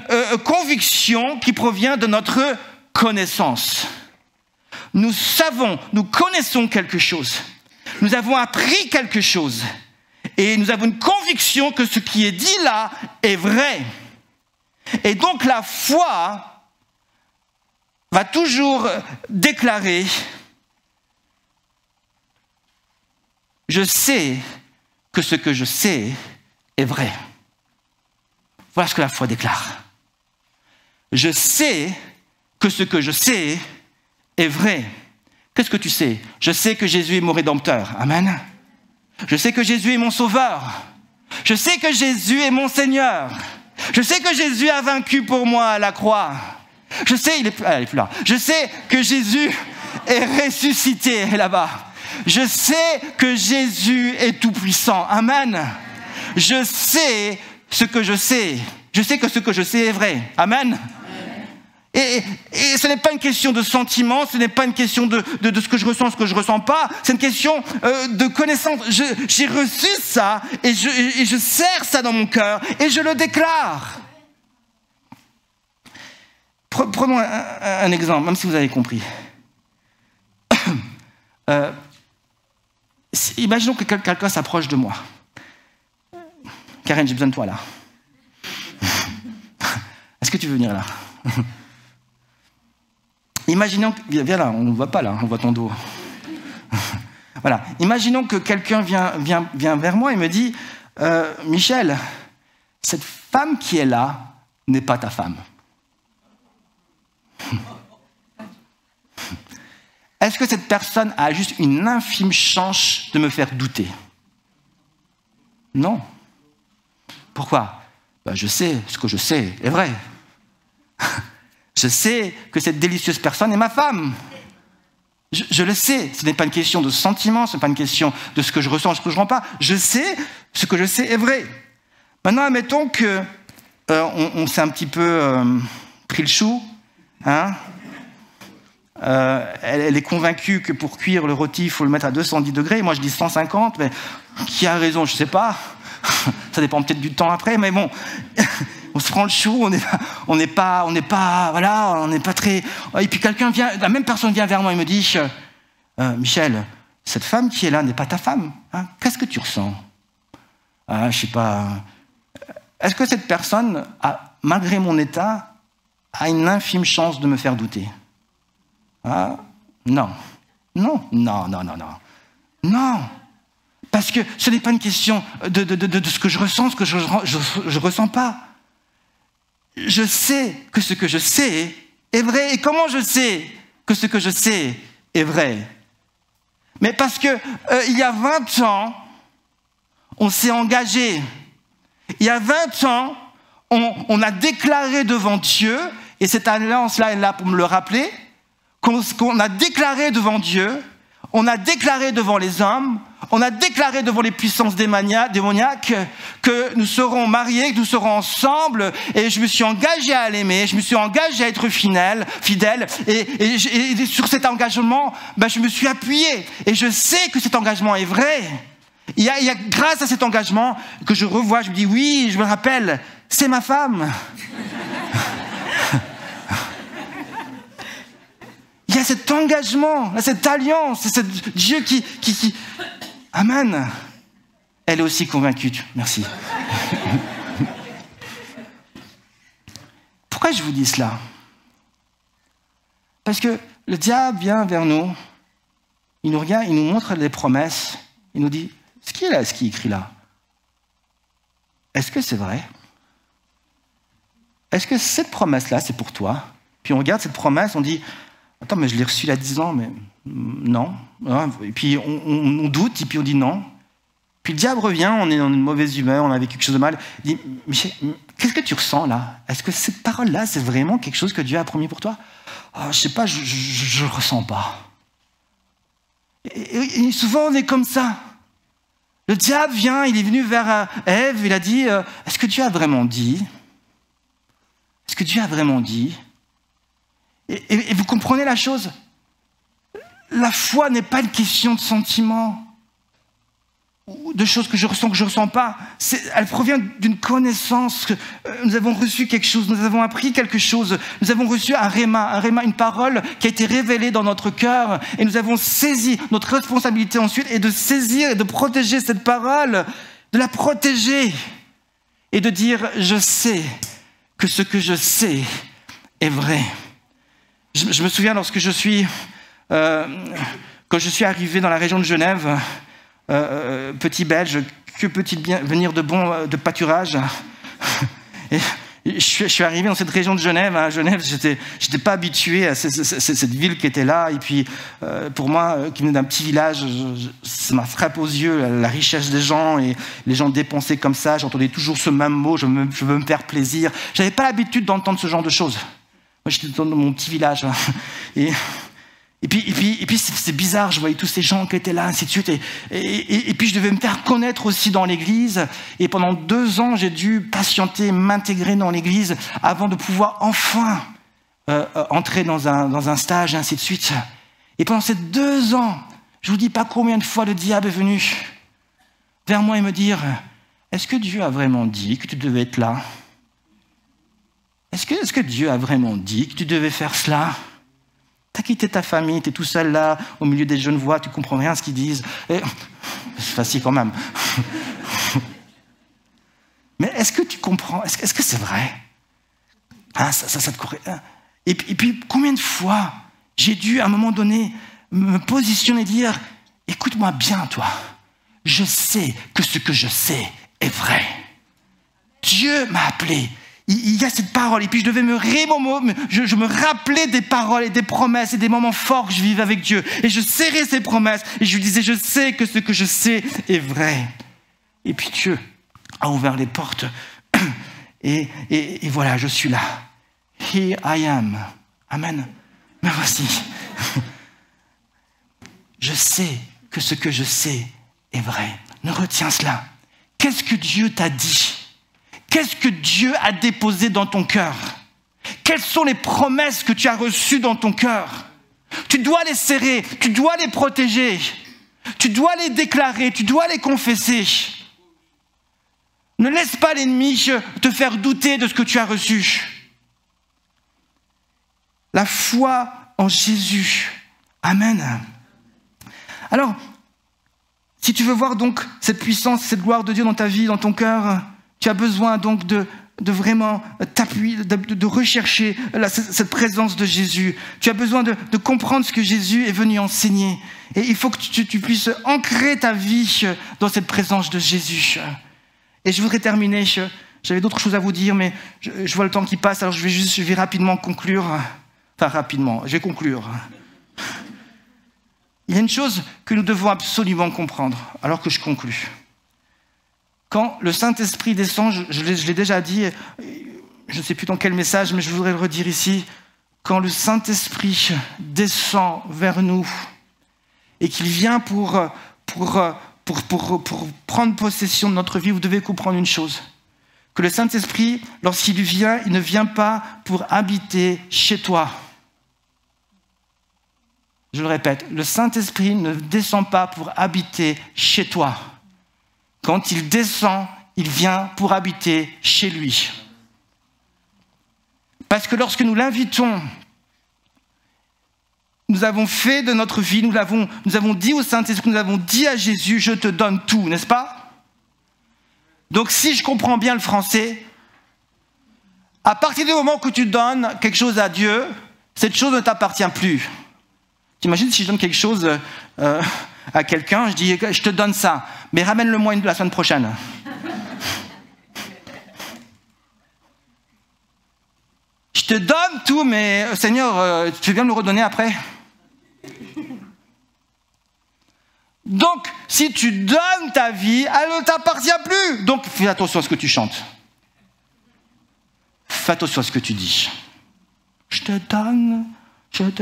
conviction qui provient de notre connaissance. Nous savons, nous connaissons quelque chose. Nous avons appris quelque chose. Et nous avons une conviction que ce qui est dit là est vrai. Et donc la foi va toujours déclarer je sais que ce que je sais est vrai. Voilà ce que la foi déclare. Je sais que ce que je sais est vrai. Qu'est-ce que tu sais? Je sais que Jésus est mon rédempteur. Amen. Je sais que Jésus est mon sauveur. Je sais que Jésus est mon Seigneur. Je sais que Jésus a vaincu pour moi à la croix. Je sais, il est plus là. Je sais que Jésus est ressuscité là-bas. Je sais que Jésus est tout-puissant. Amen. Je sais ce que je sais. Je sais que ce que je sais est vrai. Amen. Et ce n'est pas une question de sentiment, ce n'est pas une question de ce que je ressens, ce que je ne ressens pas, c'est une question de connaissance. J'ai reçu ça et je serre ça dans mon cœur et je le déclare. Prenons un exemple, même si vous avez compris. Imaginons que quelqu'un s'approche de moi. Karen, j'ai besoin de toi là. Est-ce que tu veux venir là? Imaginons, viens là, on ne voit pas là, on voit ton dos. Voilà. Imaginons que quelqu'un vient vers moi et me dit Michel, cette femme qui est là n'est pas ta femme. Est-ce que cette personne a juste une infime chance de me faire douter? Non. Pourquoi? Je sais, ce que je sais est vrai. Je sais que cette délicieuse personne est ma femme. Je le sais. Ce n'est pas une question de sentiment, ce n'est pas une question de ce que je ressens, ce que je ne rends pas. Je sais, ce que je sais est vrai. Maintenant, admettons qu'on s'est un petit peu pris le chou. Hein, elle est convaincue que pour cuire le rôti, il faut le mettre à 210 degrés. Moi, je dis 150, mais qui a raison, je ne sais pas. Ça dépend peut-être du temps après, mais bon... On se prend le chou, on n'est pas très... Et puis la même personne vient vers moi et me dit Michel, cette femme qui est là n'est pas ta femme. Hein, qu'est-ce que tu ressens? Je sais pas. Est-ce que cette personne, malgré mon état, a une infime chance de me faire douter? Non. Non. Parce que ce n'est pas une question de ce que je ressens, ce que je ressens pas. Je sais que ce que je sais est vrai. Et comment je sais que ce que je sais est vrai? Mais parce que il y a 20 ans, on s'est engagé. Il y a 20 ans, on a déclaré devant Dieu, et cette alliance-là est là pour me le rappeler, qu'on a déclaré devant Dieu, on a déclaré devant les hommes, on a déclaré devant les puissances démoniaques que nous serons mariés, que nous serons ensemble, et je me suis engagé à l'aimer, je me suis engagé à être fidèle, et sur cet engagement, je me suis appuyé, et je sais que cet engagement est vrai. Il y a grâce à cet engagement que je revois, je me dis oui, je me rappelle, c'est ma femme. Il y a cet engagement, cette alliance, c'est Dieu qui... Amen. Elle est aussi convaincue. Merci. Pourquoi je vous dis cela? Parce que le diable vient vers nous, il nous regarde, il nous montre des promesses, il nous dit, ce qui est écrit là, est-ce que c'est vrai? Est-ce que cette promesse-là, c'est pour toi? Puis on regarde cette promesse, on dit, attends, mais je l'ai reçue il y a 10 ans, mais non. Et puis on doute, et puis on dit non. Puis le diable revient, on est dans une mauvaise humeur, on a vécu quelque chose de mal. Il dit, Michel, qu'est-ce que tu ressens là? Est-ce que cette parole-là, c'est vraiment quelque chose que Dieu a promis pour toi? Je sais pas, je le ressens pas. Et souvent on est comme ça. Le diable vient, il est venu vers Ève, il a dit, est-ce que Dieu a vraiment dit? Est-ce que Dieu a vraiment dit? Et vous comprenez la chose? La foi n'est pas une question de sentiments, ou de choses que je ressens, que je ne ressens pas. Elle provient d'une connaissance. Nous avons reçu quelque chose, nous avons appris quelque chose. Nous avons reçu un réma, une parole qui a été révélée dans notre cœur. Et nous avons saisi notre responsabilité ensuite et de saisir et de protéger cette parole, de la protéger et de dire « Je sais que ce que je sais est vrai ». Je me souviens quand je suis arrivé dans la région de Genève, petit Belge, que peut-il bien venir de bon de pâturage? Et je suis arrivé dans cette région de Genève. À Genève, j'étais pas habitué à cette ville qui était là. Et puis, pour moi, qui venait d'un petit village, ça m'a frappé aux yeux, la richesse des gens et les gens dépensés comme ça. J'entendais toujours ce même mot, je veux me faire plaisir. J'avais pas l'habitude d'entendre ce genre de choses. Moi, j'étais dans mon petit village. Et puis c'est bizarre, je voyais tous ces gens qui étaient là, ainsi de suite. Et puis je devais me faire connaître aussi dans l'église. Et pendant 2 ans, j'ai dû patienter, m'intégrer dans l'église avant de pouvoir enfin entrer dans un stage, et ainsi de suite. Et pendant ces 2 ans, je vous dis pas combien de fois le diable est venu vers moi et me dire « Est-ce que Dieu a vraiment dit que tu devais être là? Est-ce que Dieu a vraiment dit que tu devais faire cela ? T'as quitté ta famille, t'es tout seul là, au milieu des jeunes voix, tu comprends rien à ce qu'ils disent. Et... C'est facile quand même. Mais est-ce que tu comprends? Est-ce que c'est vrai? Ça te courait. Et puis, combien de fois j'ai dû, à un moment donné, me positionner et dire « Écoute-moi bien, toi. Je sais que ce que je sais est vrai. Dieu m'a appelé. » Il y a cette parole, et puis je devais je me rappelais des paroles et des promesses et des moments forts que je vivais avec Dieu. Et je serrais ces promesses, et je lui disais, je sais que ce que je sais est vrai. Et puis Dieu a ouvert les portes, et voilà, je suis là. Here I am. Amen. Me voici. Je sais que ce que je sais est vrai. Ne retiens cela. Qu'est-ce que Dieu t'a dit ? Qu'est-ce que Dieu a déposé dans ton cœur? Quelles sont les promesses que tu as reçues dans ton cœur? Tu dois les serrer, tu dois les protéger, tu dois les déclarer, tu dois les confesser. Ne laisse pas l'ennemi te faire douter de ce que tu as reçu. La foi en Jésus. Amen. Alors, si tu veux voir donc cette puissance, cette gloire de Dieu dans ta vie, dans ton cœur, tu as besoin donc de vraiment t'appuyer, de rechercher cette présence de Jésus. Tu as besoin de comprendre ce que Jésus est venu enseigner. Et il faut que tu puisses ancrer ta vie dans cette présence de Jésus. Et je voudrais terminer. J'avais d'autres choses à vous dire, mais je vois le temps qui passe, alors je vais rapidement conclure. Enfin, rapidement, je vais conclure. Il y a une chose que nous devons absolument comprendre, alors que je conclue. Quand le Saint-Esprit descend, je l'ai déjà dit, je ne sais plus dans quel message, mais je voudrais le redire ici. Quand le Saint-Esprit descend vers nous et qu'il vient pour prendre possession de notre vie, vous devez comprendre une chose. Que le Saint-Esprit, lorsqu'il vient, il ne vient pas pour habiter chez toi. Je le répète, le Saint-Esprit ne descend pas pour habiter chez toi. Quand il descend, il vient pour habiter chez lui. Parce que lorsque nous l'invitons, nous avons fait de notre vie, nous avons dit au Saint-Esprit, nous avons dit à Jésus, je te donne tout, n'est-ce pas? Donc si je comprends bien le français, à partir du moment que tu donnes quelque chose à Dieu, cette chose ne t'appartient plus. T'imagines si je donne quelque chose à quelqu'un, je dis, je te donne ça, mais ramène-le-moi la semaine prochaine. Je te donne tout, mais Seigneur, tu veux bien me le redonner après? Donc, si tu donnes ta vie, elle ne t'appartient plus. Donc, fais attention à ce que tu chantes. Fais attention à ce que tu dis. Je te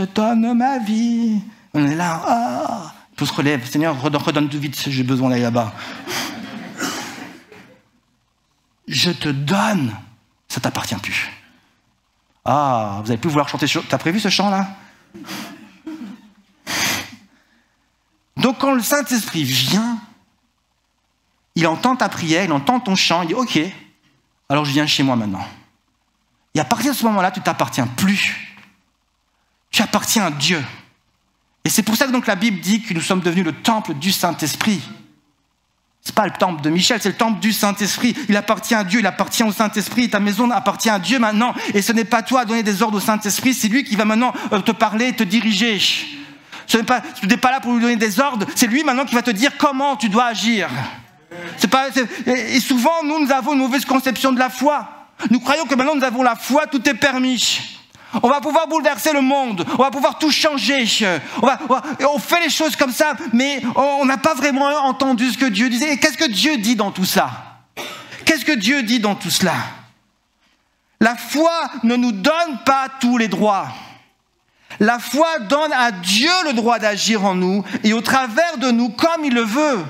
donne ma vie. On est là, ah. Tout se relève. Seigneur, redonne tout vite, j'ai besoin d'aller là-bas. Je te donne, ça ne t'appartient plus. Ah, vous avez pu vouloir chanter. T'as prévu ce chant-là? Donc quand le Saint-Esprit vient, il entend ta prière, il entend ton chant, il dit « Ok, alors je viens chez moi maintenant. » Et à partir de ce moment-là, tu ne t'appartiens plus. Tu appartiens à Dieu. Et c'est pour ça que donc la Bible dit que nous sommes devenus le temple du Saint-Esprit. Ce n'est pas le temple de Michel, c'est le temple du Saint-Esprit. Il appartient à Dieu, il appartient au Saint-Esprit. Ta maison appartient à Dieu maintenant. Et ce n'est pas toi à donner des ordres au Saint-Esprit, c'est lui qui va maintenant te parler et te diriger. Tu n'es pas là pour lui donner des ordres, c'est lui maintenant qui va te dire comment tu dois agir. Et souvent, nous avons une mauvaise conception de la foi. Nous croyons que maintenant nous avons la foi, tout est permis. On va pouvoir bouleverser le monde, on va pouvoir tout changer. On fait les choses comme ça, mais on n'a pas vraiment entendu ce que Dieu disait. Et qu'est-ce que Dieu dit dans tout ça? Qu'est-ce que Dieu dit dans tout cela? La foi ne nous donne pas tous les droits. La foi donne à Dieu le droit d'agir en nous et au travers de nous comme il le veut.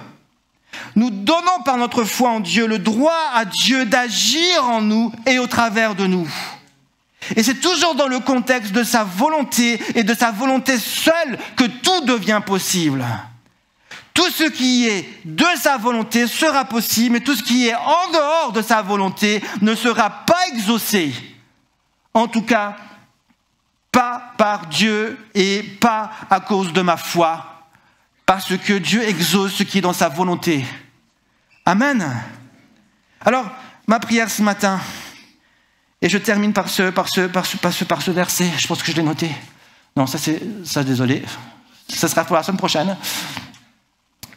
Nous donnons par notre foi en Dieu le droit à Dieu d'agir en nous et au travers de nous. Et c'est toujours dans le contexte de sa volonté et de sa volonté seule que tout devient possible. Tout ce qui est de sa volonté sera possible, mais tout ce qui est en dehors de sa volonté ne sera pas exaucé. En tout cas, pas par Dieu et pas à cause de ma foi, parce que Dieu exauce ce qui est dans sa volonté. Amen. Alors, ma prière ce matin, et je termine par ce verset, je pense que je l'ai noté. Non, ça désolé, ça sera pour la semaine prochaine.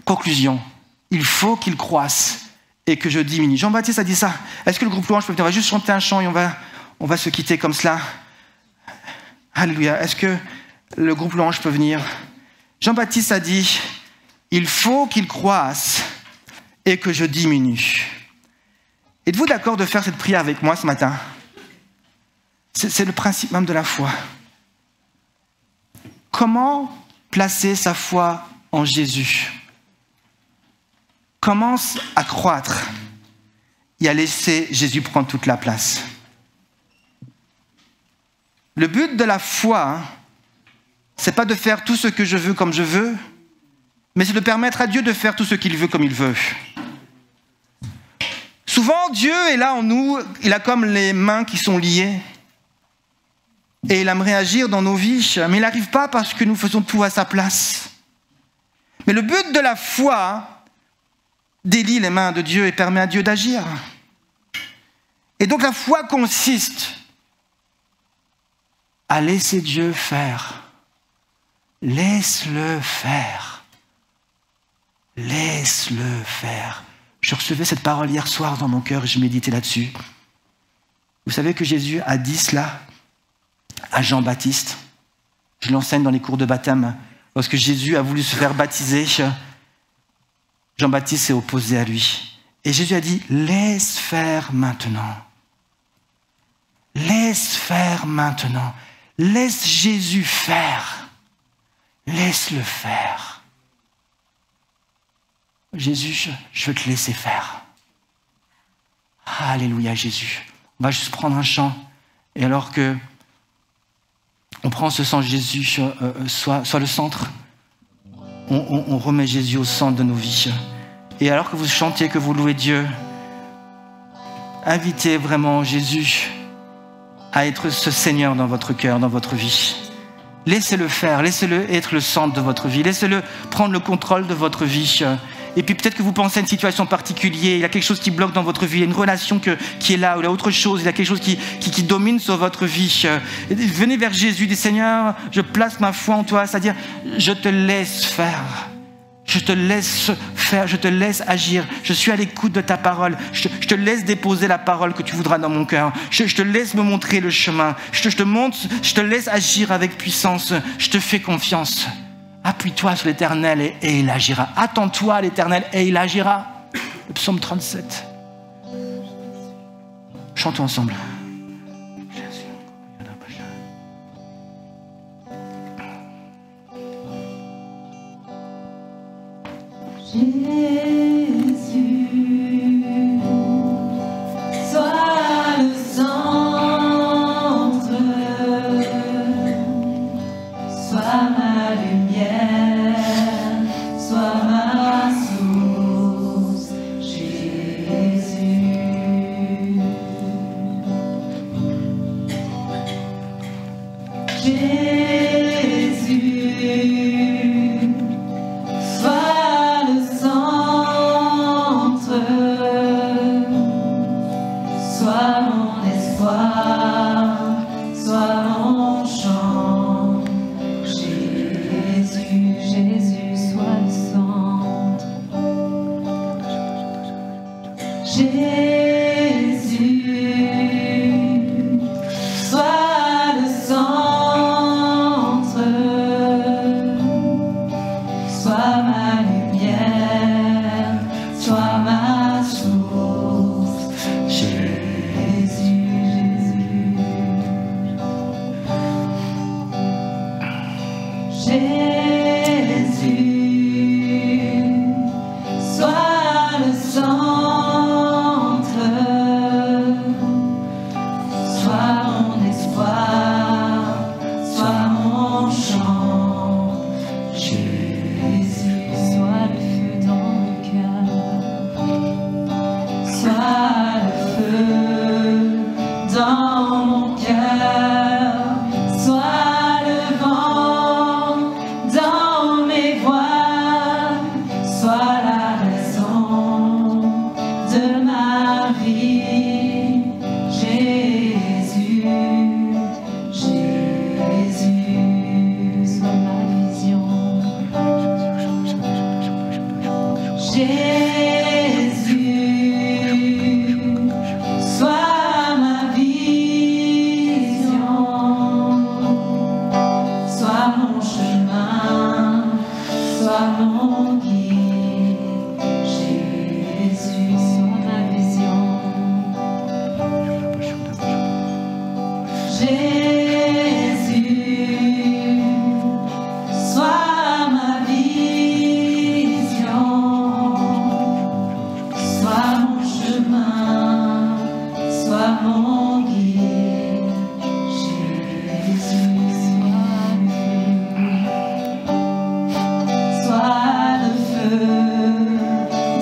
Conclusion, il faut qu'il croisse et que je diminue. Jean-Baptiste a dit ça. Est-ce que le groupe louange peut venir? On va juste chanter un chant et on va se quitter comme cela. Alléluia. Est-ce que le groupe louange peut venir? Jean-Baptiste a dit, il faut qu'il croisse et que je diminue. Êtes-vous d'accord de faire cette prière avec moi ce matin? C'est le principe même de la foi. Comment placer sa foi en Jésus? Commence à croître et à laisser Jésus prendre toute la place. Le but de la foi, c'est pas de faire tout ce que je veux comme je veux, mais c'est de permettre à Dieu de faire tout ce qu'il veut comme il veut. Souvent, Dieu est là en nous, il a comme les mains qui sont liées et il aimerait agir dans nos vies, mais il n'arrive pas parce que nous faisons tout à sa place. Mais le but de la foi délie les mains de Dieu et permet à Dieu d'agir. Et donc la foi consiste à laisser Dieu faire. Laisse-le faire. Laisse-le faire. Je recevais cette parole hier soir dans mon cœur et je méditais là-dessus. Vous savez que Jésus a dit cela à Jean-Baptiste. Je l'enseigne dans les cours de baptême. Lorsque Jésus a voulu se faire baptiser, Jean-Baptiste s'est opposé à lui. Et Jésus a dit, laisse faire maintenant. Laisse faire maintenant. Laisse Jésus faire. Laisse-le faire. Jésus, je veux te laisser faire. Alléluia Jésus. On va juste prendre un chant. Et alors que on prend ce sang, Jésus soit le centre, on remet Jésus au centre de nos vies. Et alors que vous chantez, que vous louez Dieu, invitez vraiment Jésus à être ce Seigneur dans votre cœur, dans votre vie. Laissez-le faire, laissez-le être le centre de votre vie, laissez-le prendre le contrôle de votre vie. Et puis peut-être que vous pensez à une situation particulière, il y a quelque chose qui bloque dans votre vie, il y a une relation qui est là, ou il y a autre chose, il y a quelque chose qui domine sur votre vie. Venez vers Jésus, dites Seigneur, je place ma foi en toi, c'est-à-dire je te laisse faire. Je te laisse faire, je te laisse agir. Je suis à l'écoute de ta parole. Je te laisse déposer la parole que tu voudras dans mon cœur. Je te laisse me montrer le chemin. Je te laisse agir avec puissance. Je te fais confiance. Appuie-toi sur l'Éternel et il agira. Attends-toi à l'Éternel et il agira. Le psaume 37. Chantons ensemble. Jésus, sois le centre, sois ma lumière, sois ma source, Jésus. Jésus, sois le centre, sois mon espoir, sois mon chant, Jésus. mon cœur, sois le vent dans mes voiles, sois la raison de ma vie. Jésus, Jésus, sois ma vision. Jésus, sois ma vision, sois mon chemin, sois mon guide. Jésus, sois ma vision. Jésus, sois ma vision, sois mon chemin, sois mon guide. Jésus, sois le feu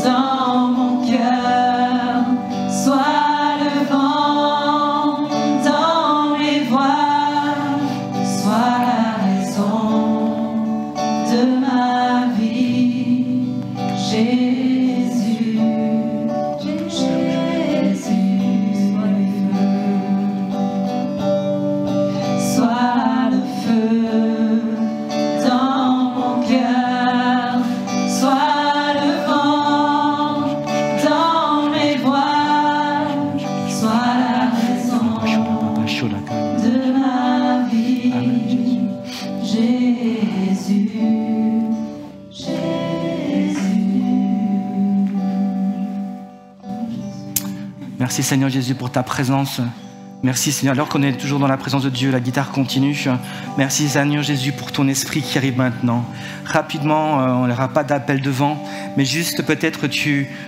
dans mon cœur, sois le vent dans mes voiles, sois la raison de ma vie. Jésus, Jésus, sois le feu dans mon cœur, sois le vent dans mes voiles, sois la raison de ma vie. Jésus, Merci Seigneur Jésus pour ta présence. Merci Seigneur, alors qu'on est toujours dans la présence de Dieu, la guitare continue. Merci Seigneur Jésus pour ton esprit qui arrive maintenant. Rapidement, on n'aura pas d'appel devant, mais juste peut-être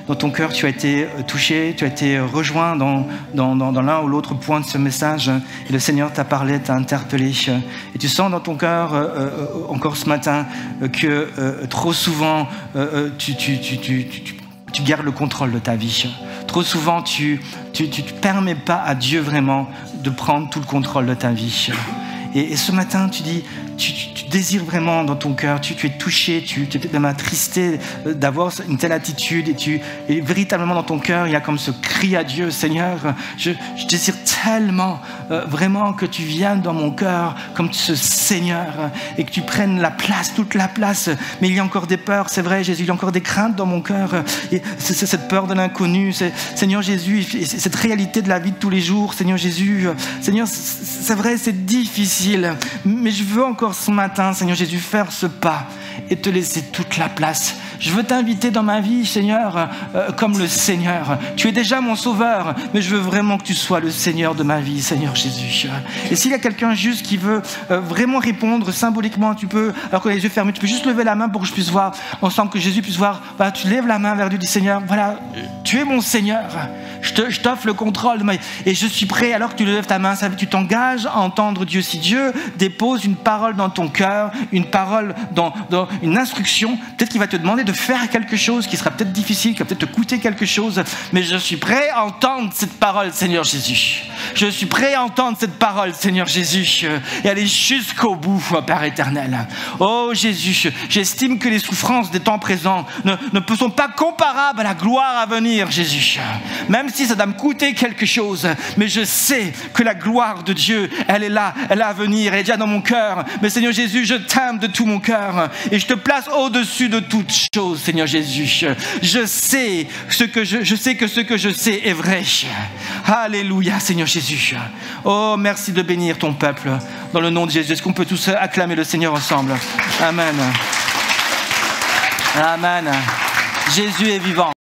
dans ton cœur, tu as été touché, tu as été rejoint dans l'un ou l'autre point de ce message. Et le Seigneur t'a parlé, t'a interpellé. Et tu sens dans ton cœur, encore ce matin, que trop souvent, tu gardes le contrôle de ta vie. Trop souvent, tu permets pas à Dieu vraiment de prendre tout le contrôle de ta vie. Et ce matin, tu dis, tu désires vraiment dans ton cœur, tu es touché, tu es même attristé d'avoir une telle attitude, et véritablement dans ton cœur, il y a comme ce cri à Dieu, Seigneur, je désire tellement vraiment que tu viennes dans mon cœur comme ce Seigneur et que tu prennes la place, toute la place. Mais il y a encore des peurs, c'est vrai Jésus, il y a encore des craintes dans mon cœur. Et c'est cette peur de l'inconnu, Seigneur Jésus, cette réalité de la vie de tous les jours, Seigneur Jésus, Seigneur, c'est vrai, c'est difficile, mais je veux encore ce matin, Seigneur Jésus, faire ce pas et te laisser toute la place. Je veux t'inviter dans ma vie, Seigneur, comme le Seigneur. Tu es déjà mon sauveur, mais je veux vraiment que tu sois le Seigneur de ma vie, Seigneur Jésus. Et s'il y a quelqu'un juste qui veut vraiment répondre symboliquement, tu peux, alors que les yeux fermés, tu peux juste lever la main pour que je puisse voir, ensemble, que Jésus puisse voir. Voilà, tu lèves la main vers Dieu, dis Seigneur, voilà, tu es mon Seigneur. Je t'offre le contrôle de ma vie. Et je suis prêt, alors que tu lèves ta main, tu t'engages à entendre Dieu. Si Dieu dépose une parole dans ton cœur, une parole dans une instruction, peut-être qu'il va te demander de faire quelque chose qui sera peut-être difficile, qui va peut-être te coûter quelque chose, mais je suis prêt à entendre cette parole, Seigneur Jésus. Je suis prêt à entendre cette parole, Seigneur Jésus, et aller jusqu'au bout, Père éternel. Oh Jésus, j'estime que les souffrances des temps présents ne sont pas comparables à la gloire à venir, Jésus. Même si ça doit me coûter quelque chose, mais je sais que la gloire de Dieu, elle est là, elle est à venir, elle est déjà dans mon cœur. Mais Seigneur Jésus, je t'aime de tout mon cœur et je te place au-dessus de toute chose, Seigneur Jésus. Je sais que ce que je sais est vrai. Alléluia, Seigneur Jésus. Oh, merci de bénir ton peuple dans le nom de Jésus. Est-ce qu'on peut tous acclamer le Seigneur ensemble? Amen. Amen. Jésus est vivant.